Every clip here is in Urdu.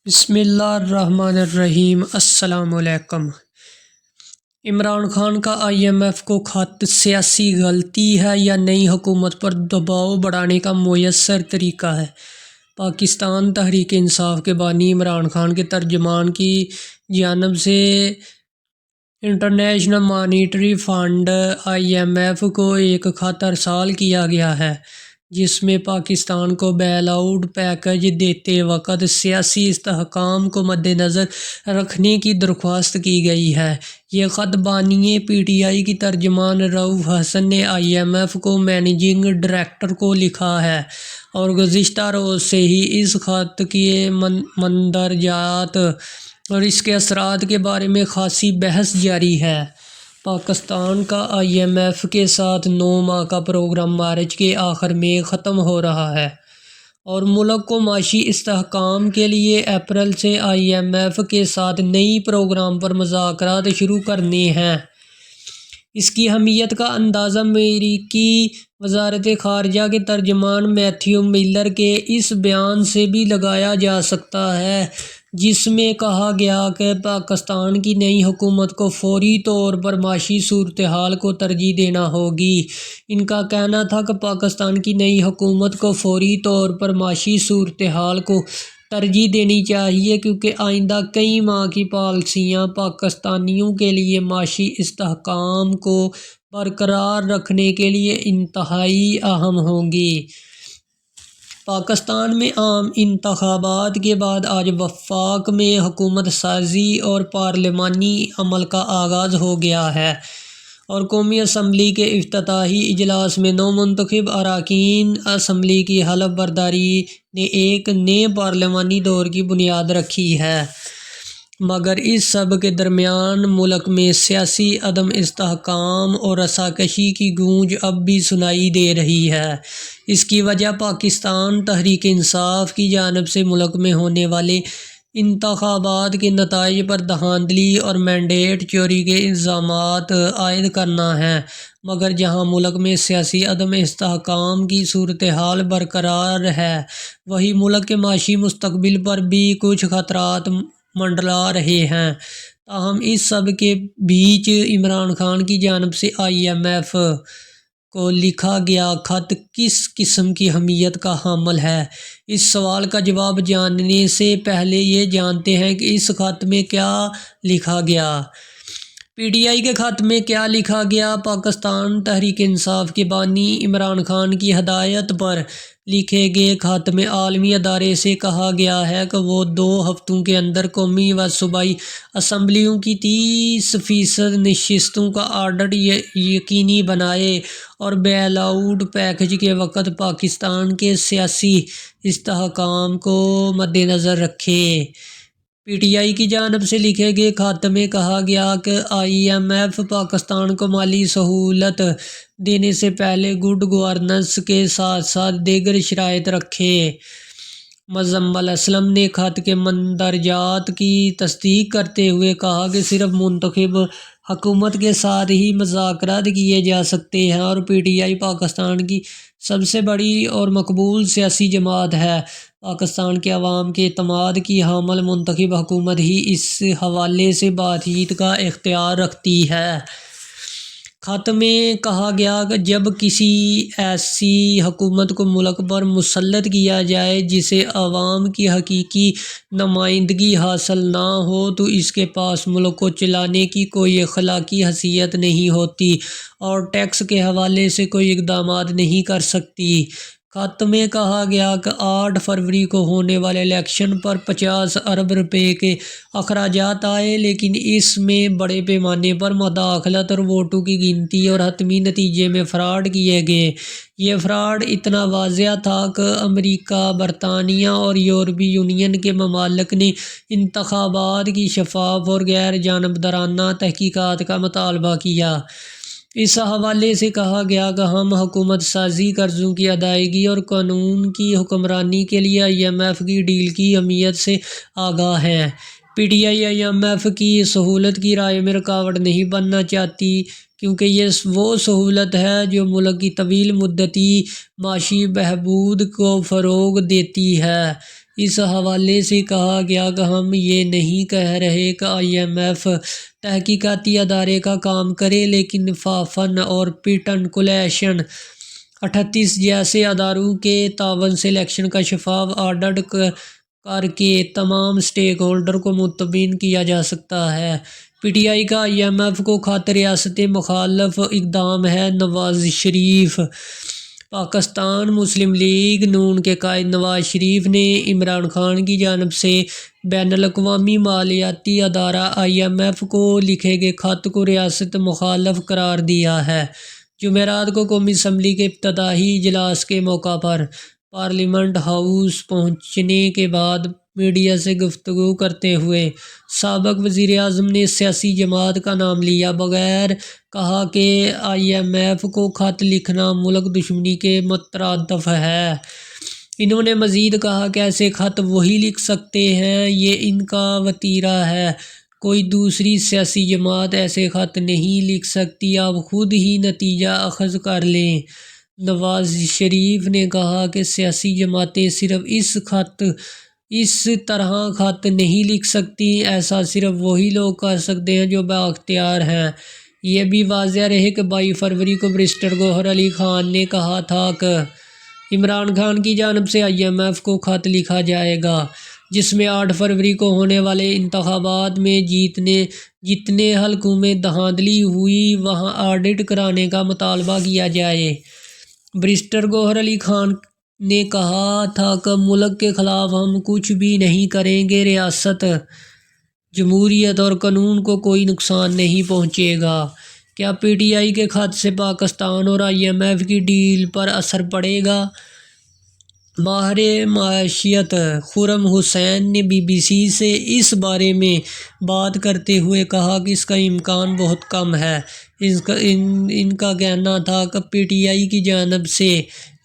بسم اللہ الرحمن الرحیم۔ السلام علیکم۔ عمران خان کا IMF کو خط سیاسی غلطی ہے یا نئی حکومت پر دباؤ بڑھانے کا مؤثر طریقہ ہے؟ پاکستان تحریک انصاف کے بانی عمران خان کے ترجمان کی جانب سے انٹرنیشنل مانیٹری فنڈ IMF کو ایک خط ارسال کیا گیا ہے، جس میں پاکستان کو بیل آؤٹ پیکج دیتے وقت سیاسی استحکام کو مد نظر رکھنے کی درخواست کی گئی ہے۔ یہ خط بانی PTI کی ترجمان رؤف حسن نے IMF کو مینیجنگ ڈائریکٹر کو لکھا ہے اور گزشتہ روز سے ہی اس خط کے مندرجات اور اس کے اثرات کے بارے میں خاصی بحث جاری ہے۔ پاکستان کا IMF کے ساتھ 9 ماہ کا پروگرام مارچ کے آخر میں ختم ہو رہا ہے اور ملک کو معاشی استحکام کے لیے اپریل سے IMF کے ساتھ نئی پروگرام پر مذاکرات شروع کرنے ہیں۔ اس کی اہمیت کا اندازہ امریکی وزارت خارجہ کے ترجمان میتھیو میلر کے اس بیان سے بھی لگایا جا سکتا ہے، جس میں کہا گیا کہ پاکستان کی نئی حکومت کو فوری طور پر معاشی صورتحال کو ترجیح دینا ہوگی۔ ان کا کہنا تھا کہ پاکستان کی نئی حکومت کو فوری طور پر معاشی صورتحال کو ترجیح دینی چاہیے، کیونکہ آئندہ کئی ماہ کی پالیسیاں پاکستانیوں کے لیے معاشی استحکام کو برقرار رکھنے کے لیے انتہائی اہم ہوں گی۔ پاکستان میں عام انتخابات کے بعد آج وفاق میں حکومت سازی اور پارلیمانی عمل کا آغاز ہو گیا ہے اور قومی اسمبلی کے افتتاحی اجلاس میں نومنتخب اراکین اسمبلی کی حلف برداری نے ایک نئے پارلیمانی دور کی بنیاد رکھی ہے، مگر اس سب کے درمیان ملک میں سیاسی عدم استحکام اور رساکشی کی گونج اب بھی سنائی دے رہی ہے۔ اس کی وجہ پاکستان تحریک انصاف کی جانب سے ملک میں ہونے والے انتخابات کے نتائج پر دھاندلی اور مینڈیٹ چوری کے الزامات عائد کرنا ہے، مگر جہاں ملک میں سیاسی عدم استحکام کی صورتحال برقرار ہے، وہیں ملک کے معاشی مستقبل پر بھی کچھ خطرات منڈلا رہے ہیں۔ تاہم اس سب کے بیچ عمران خان کی جانب سے IMF کو لکھا گیا خط کس قسم کی اہمیت کا حامل ہے؟ اس سوال کا جواب جاننے سے پہلے یہ جانتے ہیں کہ اس خط میں کیا لکھا گیا۔ PTI کے خط میں کیا لکھا گیا؟ پاکستان تحریک انصاف کے بانی عمران خان کی ہدایت پر لکھے گئے خط میں عالمی ادارے سے کہا گیا ہے کہ وہ 2 ہفتوں کے اندر قومی و صوبائی اسمبلیوں کی 30% نشستوں کا آڈٹ یقینی بنائے اور بیل آؤٹ پیکج کے وقت پاکستان کے سیاسی استحکام کو مد نظر رکھے۔ PTI کی جانب سے لکھے گئے خط میں کہا گیا کہ IMF پاکستان کو مالی سہولت دینے سے پہلے گڈ گورننس کے ساتھ ساتھ دیگر شرائط رکھے۔ مزمل اسلم نے خط کے مندرجات کی تصدیق کرتے ہوئے کہا کہ صرف منتخب حکومت کے ساتھ ہی مذاکرات کیے جا سکتے ہیں اور PTI پاکستان کی سب سے بڑی اور مقبول سیاسی جماعت ہے۔ پاکستان کے عوام کے اعتماد کی حامل منتخب حکومت ہی اس حوالے سے بات چیت کا اختیار رکھتی ہے۔ خط میں کہا گیا کہ جب کسی ایسی حکومت کو ملک پر مسلط کیا جائے جسے عوام کی حقیقی نمائندگی حاصل نہ ہو، تو اس کے پاس ملک کو چلانے کی کوئی اخلاقی حیثیت نہیں ہوتی اور ٹیکس کے حوالے سے کوئی اقدامات نہیں کر سکتی۔ خط میں کہا گیا کہ 8 فروری کو ہونے والے الیکشن پر 50 ارب روپے کے اخراجات آئے، لیکن اس میں بڑے پیمانے پر مداخلت اور ووٹوں کی گنتی اور حتمی نتیجے میں فراڈ کیے گئے۔ یہ فراڈ اتنا واضح تھا کہ امریکہ، برطانیہ اور یورپی یونین کے ممالک نے انتخابات کی شفاف اور غیر جانبدارانہ تحقیقات کا مطالبہ کیا۔ اس حوالے سے کہا گیا کہ ہم حکومت سازی، قرضوں کی ادائیگی اور قانون کی حکمرانی کے لیے IMF کی ڈیل کی اہمیت سے آگاہ ہیں۔ PTI IMF کی سہولت کی راہ میں رکاوٹ نہیں بننا چاہتی، کیونکہ یہ وہ سہولت ہے جو ملک کی طویل مدتی معاشی بہبود کو فروغ دیتی ہے۔ اس حوالے سے کہا گیا کہ ہم یہ نہیں کہہ رہے کہ IMF تحقیقاتی ادارے کا کام کرے، لیکن فافن اور پیٹن کولیشن 38 جیسے اداروں کے تعاون سے الیکشن کا شفاف آڈٹ کر کے تمام اسٹیک ہولڈر کو مطمئن کیا جا سکتا ہے۔ PTI کا IMF کو خط ریاست مخالف اقدام ہے۔ نواز شریف۔ پاکستان مسلم لیگ نون کے قائد نواز شریف نے عمران خان کی جانب سے بین الاقوامی مالیاتی ادارہ IMF کو لکھے گئے خط کو ریاست مخالف قرار دیا ہے۔ جمعرات کو قومی اسمبلی کے افتتاحی اجلاس کے موقع پر پارلیمنٹ ہاؤس پہنچنے کے بعد میڈیا سے گفتگو کرتے ہوئے سابق وزیر اعظم نے سیاسی جماعت کا نام لیا بغیر کہا کہ IMF کو خط لکھنا ملک دشمنی کے مترادف ہے۔ انہوں نے مزید کہا کہ ایسے خط وہی لکھ سکتے ہیں، یہ ان کا وتیرہ ہے، کوئی دوسری سیاسی جماعت ایسے خط نہیں لکھ سکتی، آپ خود ہی نتیجہ اخذ کر لیں۔ نواز شریف نے کہا کہ سیاسی جماعتیں صرف اس طرح خط نہیں لکھ سکتی، ایسا صرف وہی لوگ کر سکتے ہیں جو بااختیار ہیں۔ یہ بھی واضح رہے کہ 22 فروری کو بیرسٹر گوہر علی خان نے کہا تھا کہ عمران خان کی جانب سے IMF کو خط لکھا جائے گا، جس میں 8 فروری کو ہونے والے انتخابات میں جتنے حلقوں میں دھاندلی ہوئی وہاں آڈٹ کرانے کا مطالبہ کیا جائے۔ بیرسٹر گوہر علی خان نے کہا تھا کہ ملک کے خلاف ہم کچھ بھی نہیں کریں گے، ریاست، جمہوریت اور قانون کو کوئی نقصان نہیں پہنچے گا۔ کیا PTI کے خط سے پاکستان اور IMF کی ڈیل پر اثر پڑے گا؟ ماہر معیشت خرم حسین نے BBC سے اس بارے میں بات کرتے ہوئے کہا کہ اس کا امکان بہت کم ہے۔ ان کا کہنا تھا کہ PTI کی جانب سے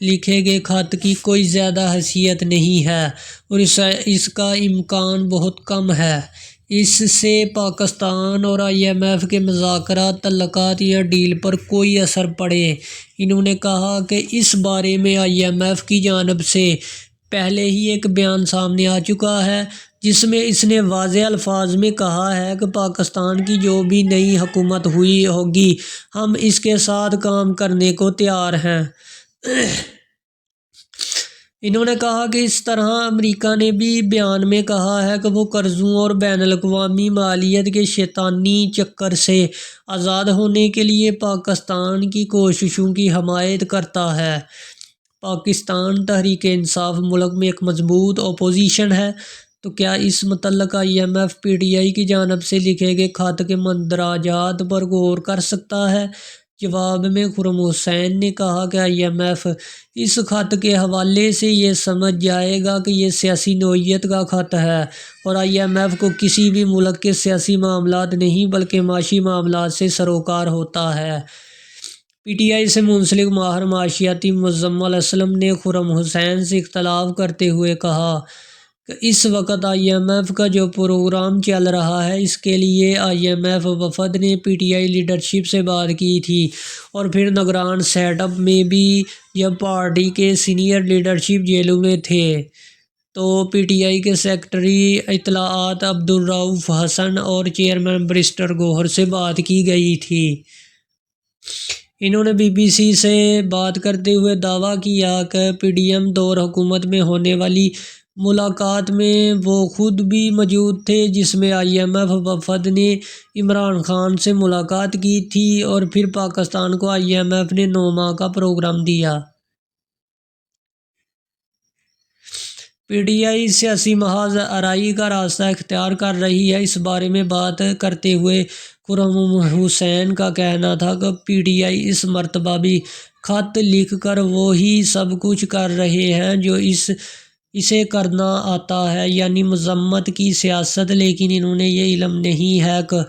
لکھے گئے خط کی کوئی زیادہ حیثیت نہیں ہے اور اس کا امکان بہت کم ہے اس سے پاکستان اور IMF کے مذاکرات، تعلقات یا ڈیل پر کوئی اثر پڑے۔ انہوں نے کہا کہ اس بارے میں IMF کی جانب سے پہلے ہی ایک بیان سامنے آ چکا ہے، جس میں اس نے واضح الفاظ میں کہا ہے کہ پاکستان کی جو بھی نئی حکومت ہوگی ہم اس کے ساتھ کام کرنے کو تیار ہیں۔ انہوں نے کہا کہ اس طرح امریکہ نے بھی بیان میں کہا ہے کہ وہ قرضوں اور بین الاقوامی مالیت کے شیطانی چکر سے آزاد ہونے کے لیے پاکستان کی کوششوں کی حمایت کرتا ہے۔ پاکستان تحریک انصاف ملک میں ایک مضبوط اپوزیشن ہے، تو کیا اس متعلق IMF PTI کی جانب سے لکھے گئے خط کے مندرجات پر غور کر سکتا ہے؟ جواب میں خرم حسین نے کہا کہ IMF اس خط کے حوالے سے یہ سمجھ جائے گا کہ یہ سیاسی نوعیت کا خط ہے اور IMF کو کسی بھی ملک کے سیاسی معاملات نہیں بلکہ معاشی معاملات سے سروکار ہوتا ہے۔ PTI سے منسلک ماہر معاشیاتی مزمل اسلم نے خرم حسین سے اختلاف کرتے ہوئے کہا کہ اس وقت IMF کا جو پروگرام چل رہا ہے اس کے لیے IMF وفد نے PTI لیڈرشپ سے بات کی تھی اور پھر نگران سیٹ اپ میں بھی جب پارٹی کے سینئر لیڈرشپ جیلوں میں تھے تو PTI کے سیکرٹری اطلاعات عبدالرؤف حسن اور چیئرمین بیرسٹر گوہر سے بات کی گئی تھی۔ انہوں نے BBC سے بات کرتے ہوئے دعویٰ کیا کہ PDM دور حکومت میں ہونے والی ملاقات میں وہ خود بھی موجود تھے، جس میں IMF وفد نے عمران خان سے ملاقات کی تھی اور پھر پاکستان کو IMF نے 9 ماہ کا پروگرام دیا۔ PTI سیاسی محاذ آرائی کا راستہ اختیار کر رہی ہے۔ اس بارے میں بات کرتے ہوئے خرم حسین کا کہنا تھا کہ PTI اس مرتبہ بھی خط لکھ کر وہی سب کچھ کر رہے ہیں جو اسے کرنا آتا ہے، یعنی مذمت کی سیاست، لیکن انہوں نے یہ علم نہیں ہے کہ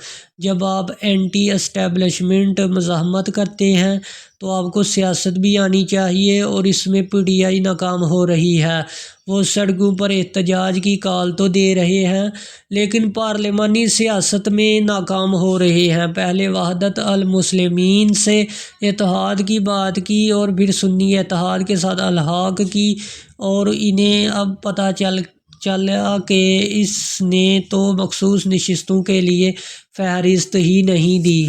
جب آپ اینٹی اسٹیبلشمنٹ مزاحمت کرتے ہیں تو آپ کو سیاست بھی آنی چاہیے اور اس میں PTI ناکام ہو رہی ہے۔ وہ سڑکوں پر احتجاج کی کال تو دے رہے ہیں لیکن پارلیمانی سیاست میں ناکام ہو رہے ہیں۔ پہلے وحدت المسلمین سے اتحاد کی بات کی اور پھر سنی اتحاد کے ساتھ الحاق کی اور انہیں اب پتہ چلا کہ اس نے تو مخصوص نشستوں کے لیے فہرست ہی نہیں دی